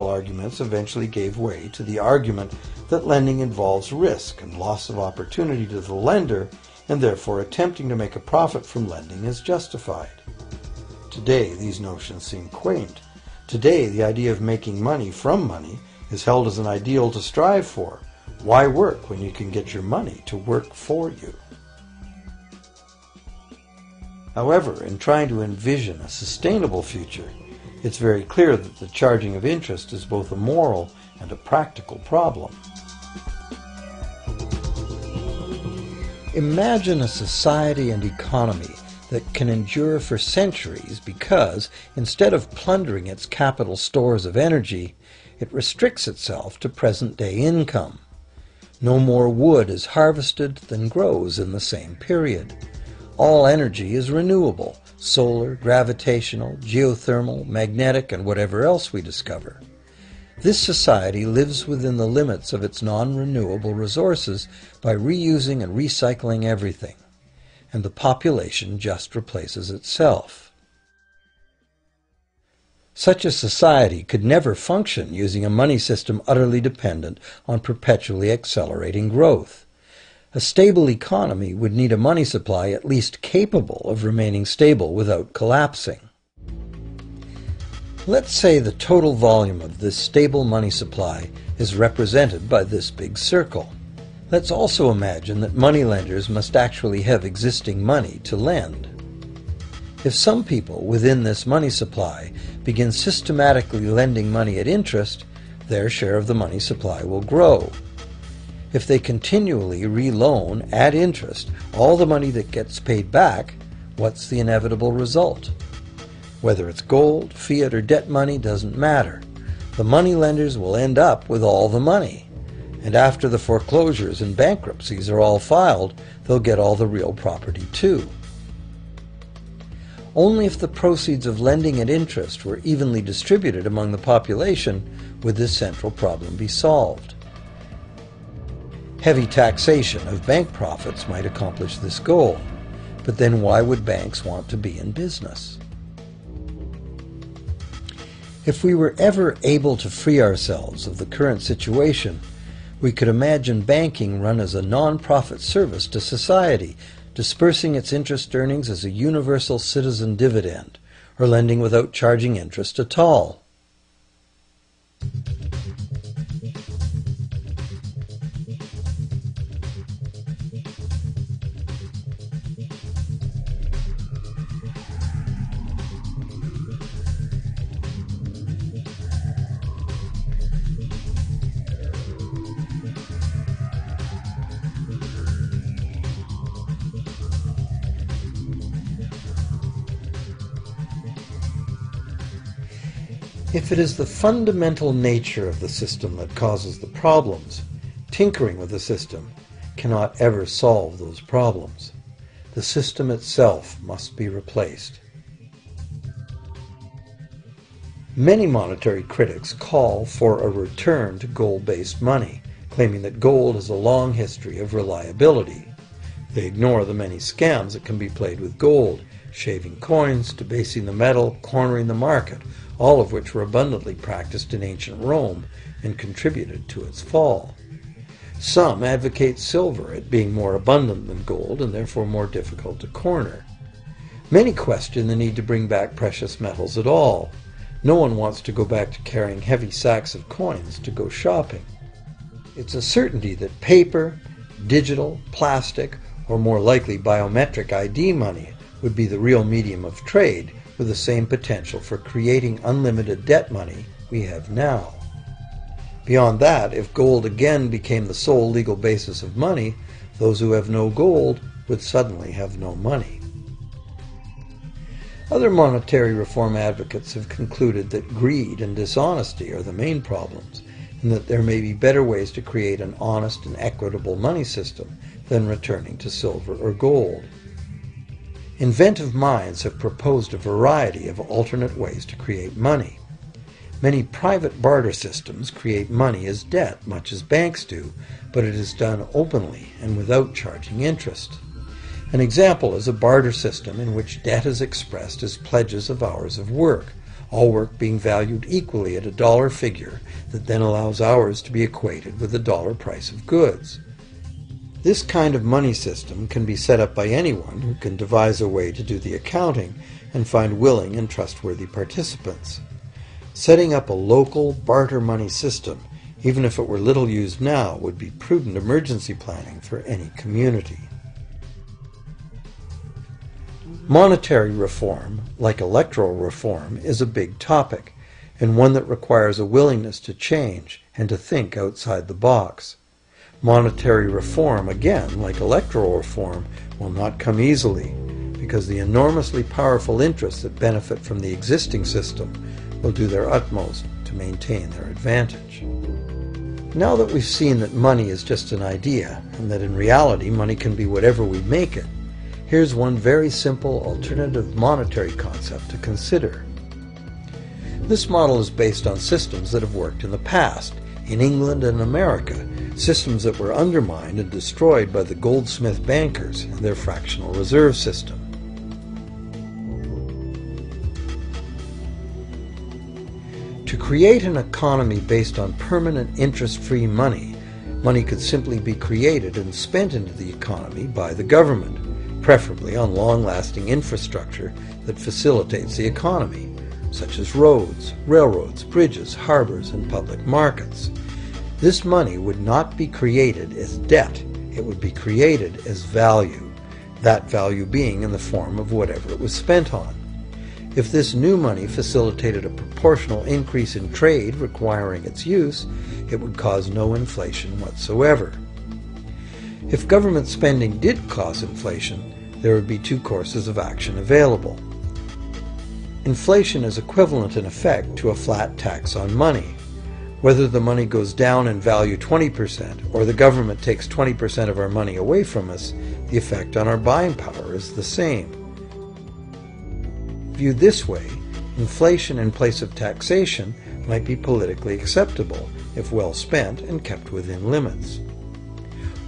arguments eventually gave way to the argument that lending involves risk and loss of opportunity to the lender, and therefore attempting to make a profit from lending is justified. Today, these notions seem quaint. Today, the idea of making money from money is held as an ideal to strive for. Why work when you can get your money to work for you? However, in trying to envision a sustainable future, it's very clear that the charging of interest is both a moral and a practical problem. Imagine a society and economy that can endure for centuries because, instead of plundering its capital stores of energy, it restricts itself to present-day income. No more wood is harvested than grows in the same period. All energy is renewable: solar, gravitational, geothermal, magnetic, and whatever else we discover. This society lives within the limits of its non-renewable resources by reusing and recycling everything, and the population just replaces itself. Such a society could never function using a money system utterly dependent on perpetually accelerating growth. A stable economy would need a money supply at least capable of remaining stable without collapsing. Let's say the total volume of this stable money supply is represented by this big circle. Let's also imagine that moneylenders must actually have existing money to lend. If some people within this money supply begin systematically lending money at interest, their share of the money supply will grow. If they continually re-loan at interest all the money that gets paid back, what's the inevitable result? Whether it's gold, fiat, or debt money doesn't matter. The moneylenders will end up with all the money. And after the foreclosures and bankruptcies are all filed, they'll get all the real property too. Only if the proceeds of lending at interest were evenly distributed among the population would this central problem be solved. Heavy taxation of bank profits might accomplish this goal, but then why would banks want to be in business? If we were ever able to free ourselves of the current situation, we could imagine banking run as a non-profit service to society, dispersing its interest earnings as a universal citizen dividend, or lending without charging interest at all. If it is the fundamental nature of the system that causes the problems, tinkering with the system cannot ever solve those problems. The system itself must be replaced. Many monetary critics call for a return to gold-based money, claiming that gold has a long history of reliability. They ignore the many scams that can be played with gold, shaving coins, debasing the metal, cornering the market, all of which were abundantly practiced in ancient Rome and contributed to its fall. Some advocate silver, it being more abundant than gold and therefore more difficult to corner. Many question the need to bring back precious metals at all. No one wants to go back to carrying heavy sacks of coins to go shopping. It's a certainty that paper, digital, plastic, or more likely biometric ID money would be the real medium of trade, with the same potential for creating unlimited debt money we have now. Beyond that, if gold again became the sole legal basis of money, those who have no gold would suddenly have no money. Other monetary reform advocates have concluded that greed and dishonesty are the main problems, and that there may be better ways to create an honest and equitable money system than returning to silver or gold. Inventive minds have proposed a variety of alternate ways to create money. Many private barter systems create money as debt, much as banks do, but it is done openly and without charging interest. An example is a barter system in which debt is expressed as pledges of hours of work, all work being valued equally at a dollar figure that then allows hours to be equated with the dollar price of goods. This kind of money system can be set up by anyone who can devise a way to do the accounting and find willing and trustworthy participants. Setting up a local barter money system, even if it were little used now, would be prudent emergency planning for any community. Monetary reform, like electoral reform, is a big topic, and one that requires a willingness to change and to think outside the box. Monetary reform, again, like electoral reform, will not come easily, because the enormously powerful interests that benefit from the existing system will do their utmost to maintain their advantage. Now that we've seen that money is just an idea, and that in reality money can be whatever we make it, here's one very simple alternative monetary concept to consider. This model is based on systems that have worked in the past, in England and America, systems that were undermined and destroyed by the goldsmith bankers and their fractional reserve system. To create an economy based on permanent interest-free money, money could simply be created and spent into the economy by the government, preferably on long-lasting infrastructure that facilitates the economy, such as roads, railroads, bridges, harbors, and public markets. This money would not be created as debt, it would be created as value, that value being in the form of whatever it was spent on. If this new money facilitated a proportional increase in trade requiring its use, it would cause no inflation whatsoever. If government spending did cause inflation, there would be two courses of action available. Inflation is equivalent in effect to a flat tax on money. Whether the money goes down in value 20% or the government takes 20% of our money away from us, the effect on our buying power is the same. Viewed this way, inflation in place of taxation might be politically acceptable if well spent and kept within limits.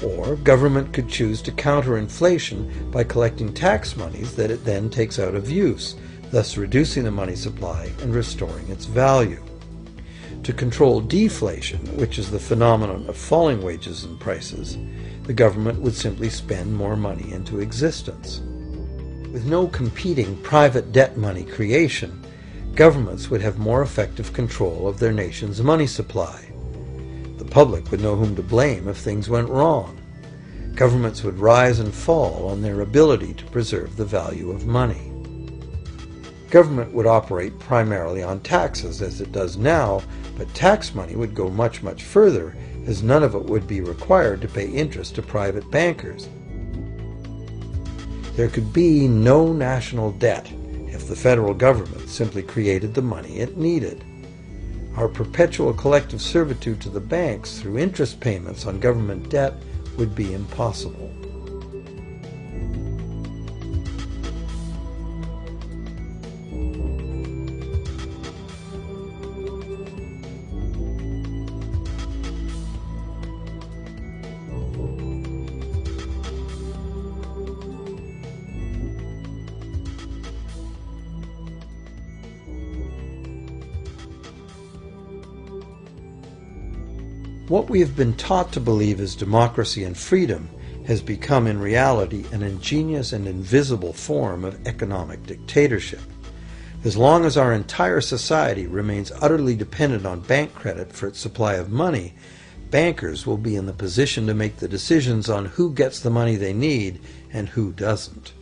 Or government could choose to counter inflation by collecting tax monies that it then takes out of use, thus reducing the money supply and restoring its value. To control deflation, which is the phenomenon of falling wages and prices, the government would simply spend more money into existence. With no competing private debt money creation, governments would have more effective control of their nation's money supply. The public would know whom to blame if things went wrong. Governments would rise and fall on their ability to preserve the value of money. Government would operate primarily on taxes, as it does now, but tax money would go much, much further, as none of it would be required to pay interest to private bankers. There could be no national debt if the federal government simply created the money it needed. Our perpetual collective servitude to the banks through interest payments on government debt would be impossible. What we have been taught to believe is democracy and freedom has become in reality an ingenious and invisible form of economic dictatorship. As long as our entire society remains utterly dependent on bank credit for its supply of money, bankers will be in the position to make the decisions on who gets the money they need and who doesn't.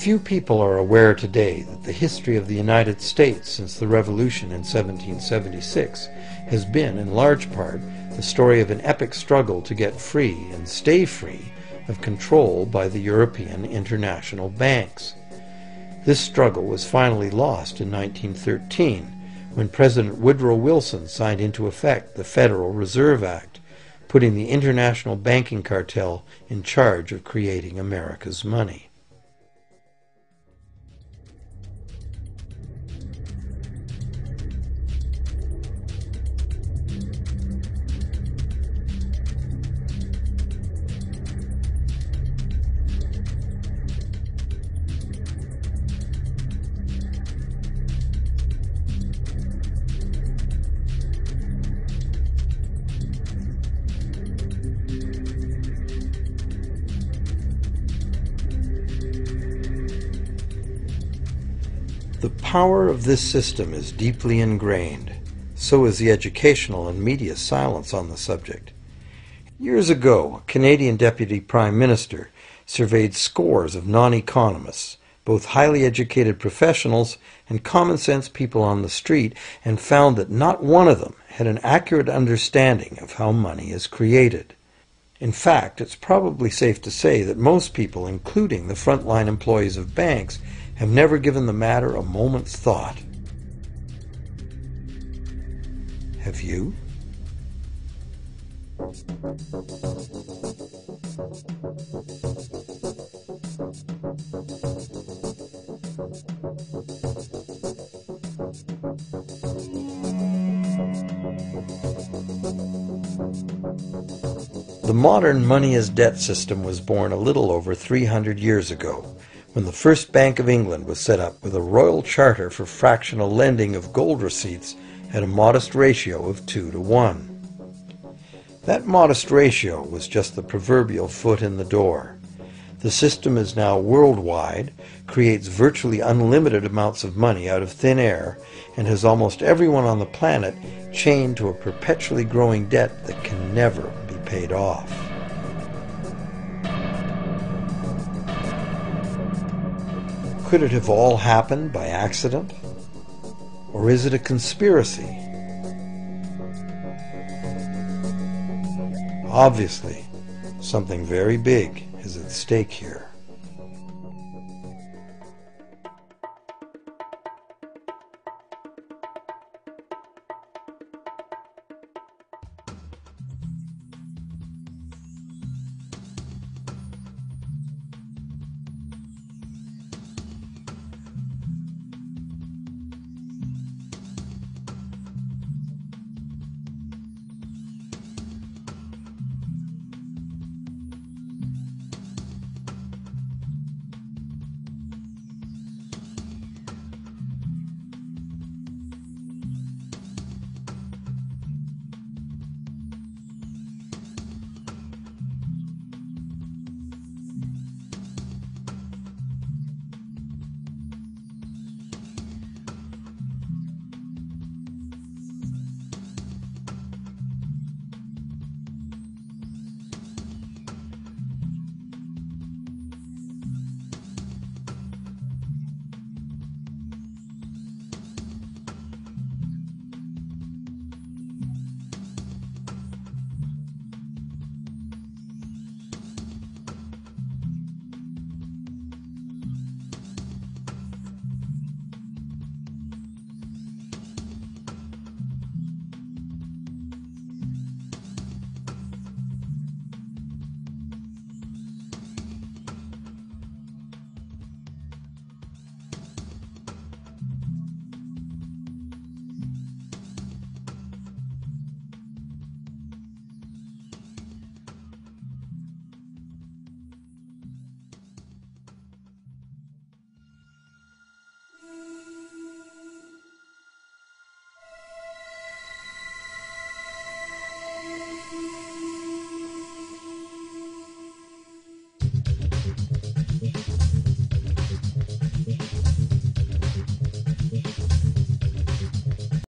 Few people are aware today that the history of the United States since the Revolution in 1776 has been, in large part, the story of an epic struggle to get free and stay free of control by the European international banks. This struggle was finally lost in 1913 when President Woodrow Wilson signed into effect the Federal Reserve Act, putting the international banking cartel in charge of creating America's money. The power of this system is deeply ingrained. So is the educational and media silence on the subject. Years ago, a Canadian Deputy Prime Minister surveyed scores of non-economists, both highly educated professionals and common-sense people on the street, and found that not one of them had an accurate understanding of how money is created. In fact, it's probably safe to say that most people, including the frontline employees of banks, have never given the matter a moment's thought. Have you? The modern money-as-debt system was born a little over 300 years ago, when the first Bank of England was set up with a royal charter for fractional lending of gold receipts at a modest ratio of 2 to 1. That modest ratio was just the proverbial foot in the door. The system is now worldwide, creates virtually unlimited amounts of money out of thin air, and has almost everyone on the planet chained to a perpetually growing debt that can never be paid off. Could it have all happened by accident? Or is it a conspiracy? Obviously, something very big is at stake here.